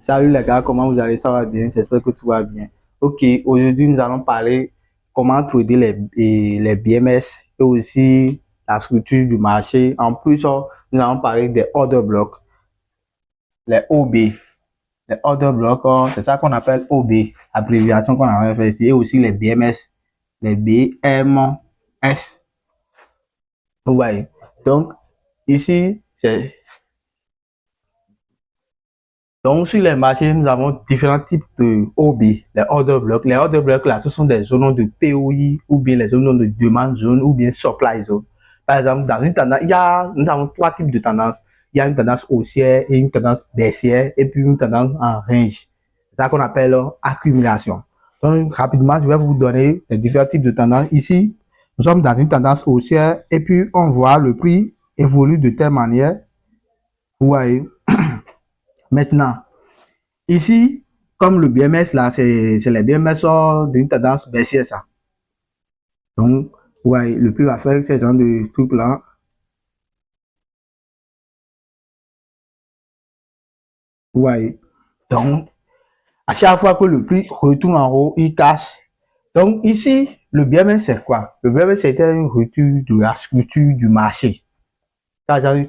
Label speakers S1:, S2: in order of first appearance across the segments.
S1: Salut les gars, comment vous allez? Ça va bien? J'espère que tout va bien. Ok, aujourd'hui nous allons parler comment trader les BMS et aussi la structure du marché. En plus, nous allons parler des order blocks, les OB. Les order blocks, c'est ça qu'on appelle OB, abréviation qu'on avait fait ici, et aussi les BMS, les BMS. Vous voyez. Donc, ici, donc, sur les marchés, nous avons différents types de OB, les order blocks. Les order blocks, là, ce sont des zones de POI ou bien les zones de demande zone ou bien supply zone. Par exemple, dans une tendance, nous avons trois types de tendances. Il y a une tendance haussière et une tendance baissière et puis une tendance en range. C'est ça qu'on appelle accumulation. Donc, rapidement, je vais vous donner les différents types de tendances. Ici, nous sommes dans une tendance haussière et puis on voit le prix évolue de telle manière. Vous voyez. Maintenant, ici, comme le BMS, là, c'est les BMS d'une tendance baissière, ça. Donc, ouais, le prix va faire ce genre de truc-là. Ouais. Donc, à chaque fois que le prix retourne en haut, il casse. Donc, ici, le BMS, c'est quoi? Le BMS, c'était une rupture de la structure du marché.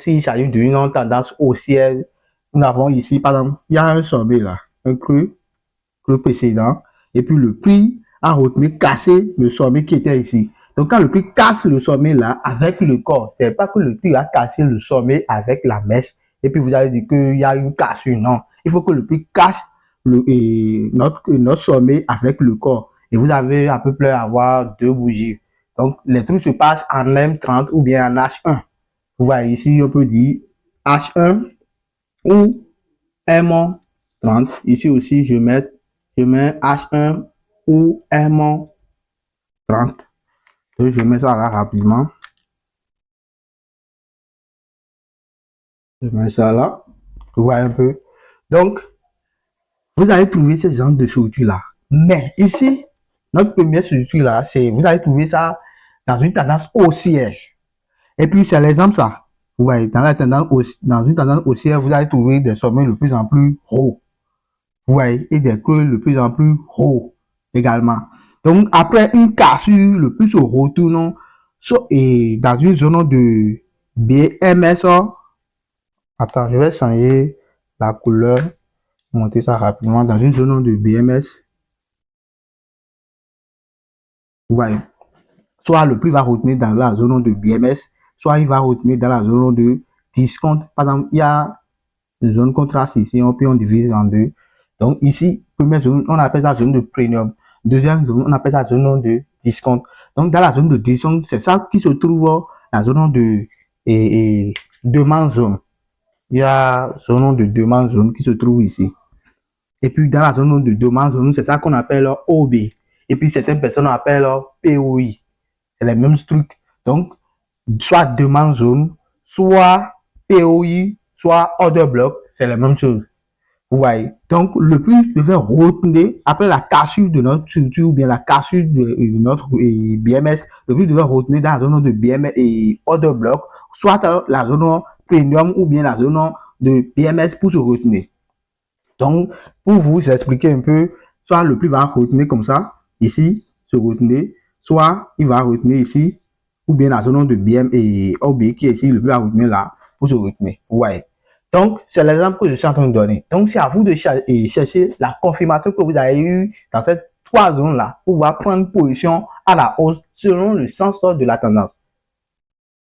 S1: S'il s'agit d'une tendance haussière, nous avons ici, par exemple, il y a un sommet là, un creux précédent, et puis le prix a retenu casser le sommet qui était ici. Donc, quand le prix casse le sommet là avec le corps, c'est pas que le prix a cassé le sommet avec la mèche, et puis vous allez dire qu'il y a une cassure. Non, il faut que le prix casse notre sommet avec le corps. Et vous avez à peu près avoir deux bougies. Donc, les trucs se passent en M30 ou bien en H1. Vous voyez ici, on peut dire H1 ou M30. Ici aussi, je mets H1 ou M30. Donc, je mets ça là rapidement. Je mets ça là. Vous voyez un peu. Donc, vous allez trouver ce genre de structure là. Mais ici, notre première structure là, c'est vous allez trouver ça dans une tendance haussière. Et puis, c'est l'exemple ça. Vous voyez, dans une tendance haussière, vous allez trouver des sommets de plus en plus hauts. Vous voyez, et des creux de plus en plus hauts également. Donc, après une cassure, le plus se retourne et dans une zone de BMS. Attends, je vais changer la couleur, monter ça rapidement dans une zone de BMS. Vous voyez, soit le prix va retenir dans la zone de BMS, soit il va retenir dans la zone de discount. Par exemple, il y a une zone contraste ici, puis on divise en deux. Donc ici, première zone, on appelle ça zone de premium. Deuxième zone, on appelle ça zone de discount. Donc dans la zone de discount, c'est ça qui se trouve la zone de demande zone. Il y a zone de demande zone qui se trouve ici. Et puis dans la zone de demande zone, c'est ça qu'on appelle OB. Et puis certaines personnes appellent POI. C'est les mêmes trucs. Donc, soit demande zone, soit POI, soit order block, c'est la même chose. Vous voyez. Donc, le prix devait retenir, après la cassure de notre structure ou bien la cassure de notre BMS, le prix devait retenir dans la zone de BMS et order block, soit la zone premium ou bien la zone de BMS pour se retenir. Donc, pour vous expliquer un peu, soit le prix va retenir comme ça, ici, se retenir, soit il va retenir ici, ou bien la zone de BM et OB qui est ici, le prix va retenir là, pour se retenir. Vous voyez. Donc, c'est l'exemple que je suis en train de donner. Donc, c'est à vous de chercher la confirmation que vous avez eue dans ces trois zones-là pour pouvoir prendre position à la hausse selon le sens de la tendance.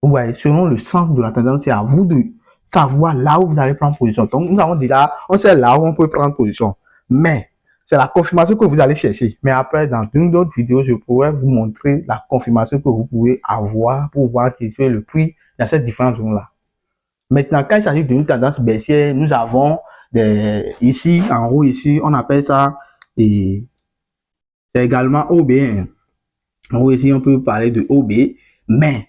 S1: Vous voyez, selon le sens de la tendance, c'est à vous de savoir là où vous allez prendre position. Donc, nous avons déjà, on sait là où on peut prendre position. Mais, c'est la confirmation que vous allez chercher. Mais après, dans une autre vidéo, je pourrais vous montrer la confirmation que vous pouvez avoir pour voir situer le prix dans ces différentes zones-là. Maintenant, quand il s'agit d'une tendance baissière, nous avons ici, en haut, ici, on appelle ça, et c'est également OB. En haut, ici, on peut parler de OB, mais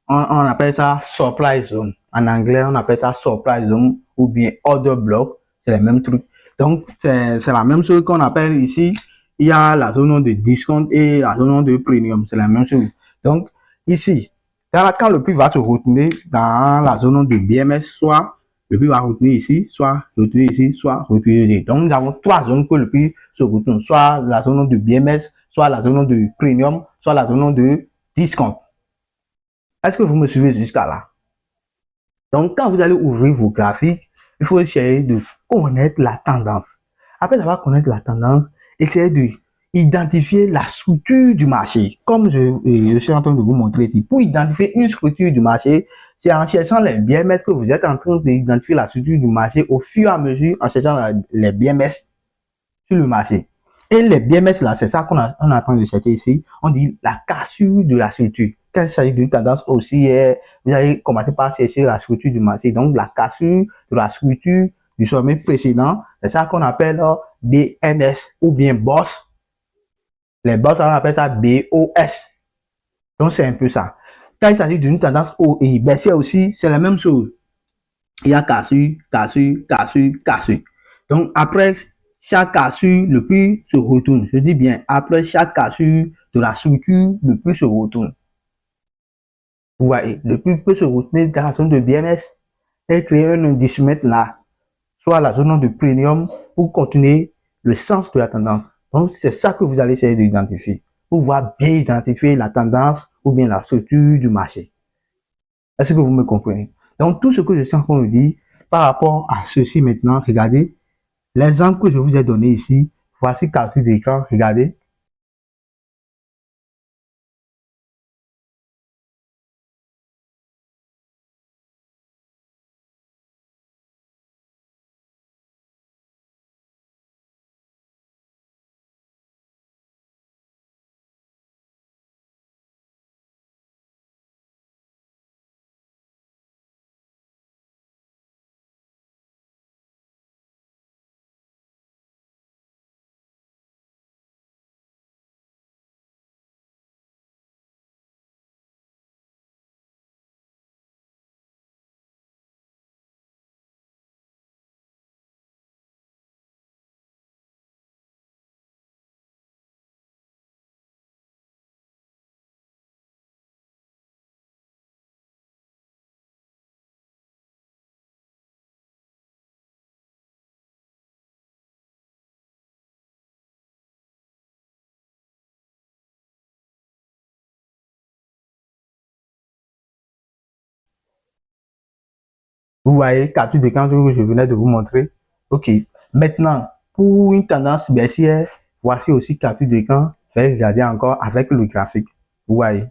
S1: on appelle ça supply zone. En anglais, on appelle ça supply zone ou bien order block. C'est le même truc. Donc, c'est la même chose qu'on appelle ici. Il y a la zone de discount et la zone de premium. C'est la même chose. Donc, ici, quand le prix va se retenir dans la zone de BMS, soit le prix va retourner ici, soit retourner ici, soit retourner ici. Donc, nous avons trois zones que le prix se retourne, soit la zone de BMS, soit la zone de premium, soit la zone de discount. Est-ce que vous me suivez jusqu'à là? Donc, quand vous allez ouvrir vos graphiques, il faut essayer de connaître la tendance. Après avoir connaître la tendance, essayez de identifier la structure du marché. Comme je suis en train de vous montrer ici, pour identifier une structure du marché, c'est en cherchant les BMS que vous êtes en train d'identifier la structure du marché au fur et à mesure en cherchant les BMS sur le marché. Et les BMS là, c'est ça qu'on est en train de chercher ici. On dit la cassure de la structure. Quand il s'agit d'une tendance haussière, vous allez commencer par chercher la structure du marché. Donc, la cassure de la structure du sommet précédent, c'est ça qu'on appelle BMS ou bien BOS. Les BOS, on appelle ça BOS. Donc, c'est un peu ça. Quand il s'agit d'une tendance baissière aussi, c'est la même chose. Il y a cassure, cassure, cassure, cassure. Donc, après chaque cassure, le prix se retourne. Je dis bien, après chaque cassure de la structure, le prix se retourne. Vous voyez, le prix peut se retourner dans la zone de BMS et créer un indicimètre là, soit la zone de premium pour continuer le sens de la tendance. Donc, c'est ça que vous allez essayer d'identifier pour pouvoir bien identifier la tendance ou bien la structure du marché. Est-ce que vous me comprenez? Donc, tout ce que je suis en train de dire par rapport à ceci maintenant, regardez, l'exemple que je vous ai donné ici, voici capture d'écran, regardez. Vous voyez, capture d'écran que je venais de vous montrer. OK. Maintenant, pour une tendance baissière, voici aussi capture d'écran. Je vais regarder encore avec le graphique. Vous voyez.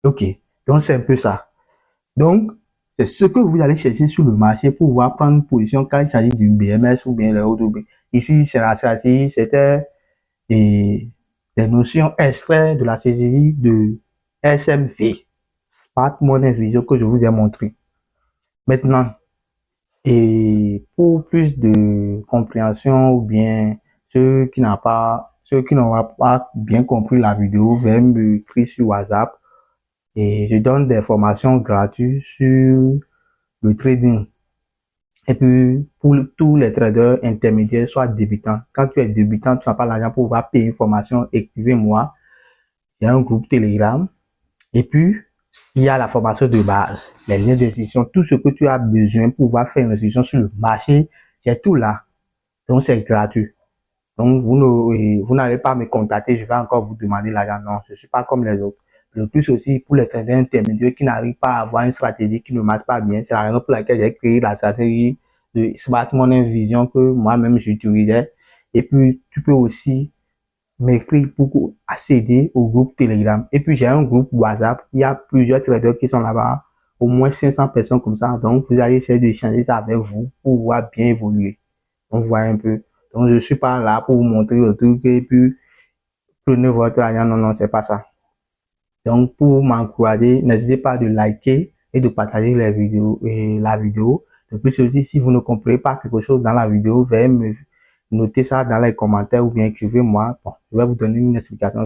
S1: OK. Donc, c'est un peu ça. Donc, c'est ce que vous allez chercher sur le marché pour pouvoir prendre position quand il s'agit du BMS ou bien le ODB. Ici, c'est la stratégie, c'était des notions extraites de la stratégie de SMV, Smart Money Vision, que je vous ai montré. Maintenant, et pour plus de compréhension ou bien ceux qui n'ont pas bien compris la vidéo, veuillez me écrire sur WhatsApp et je donne des formations gratuites sur le trading. Et puis, pour tous les traders intermédiaires, soit débutants. Quand tu es débutant, tu n'as pas l'argent pour pouvoir payer une formation, écrivez-moi. Il y a un groupe Telegram. Et puis, il y a la formation de base, les liens d'inscription, tout ce que tu as besoin pour pouvoir faire une inscription sur le marché, c'est tout là. Donc, c'est gratuit. Donc, vous n'allez pas me contacter, je vais encore vous demander l'argent. Non, je ne suis pas comme les autres. Le plus aussi pour les traders intermédiaires qui n'arrivent pas à avoir une stratégie qui ne marche pas bien, c'est la raison pour laquelle j'ai créé la stratégie de Smart Money Vision que moi-même j'utilisais. Et puis, tu peux aussi m'écrire pour accéder au groupe Telegram. Et puis j'ai un groupe WhatsApp, il y a plusieurs traders qui sont là-bas, au moins 500 personnes comme ça. Donc vous allez essayer d'échanger ça avec vous pour voir bien évoluer. Donc vous voyez un peu. Donc je suis pas là pour vous montrer le truc et puis prenez votre argent. Non, non, c'est pas ça. Donc pour m'encourager, n'hésitez pas de liker et de partager les vidéos et la vidéo. De plus aussi, si vous ne comprenez pas quelque chose dans la vidéo, veuillez me noter ça dans les commentaires ou bien écrivez-moi. Bon, je vais vous donner une explication.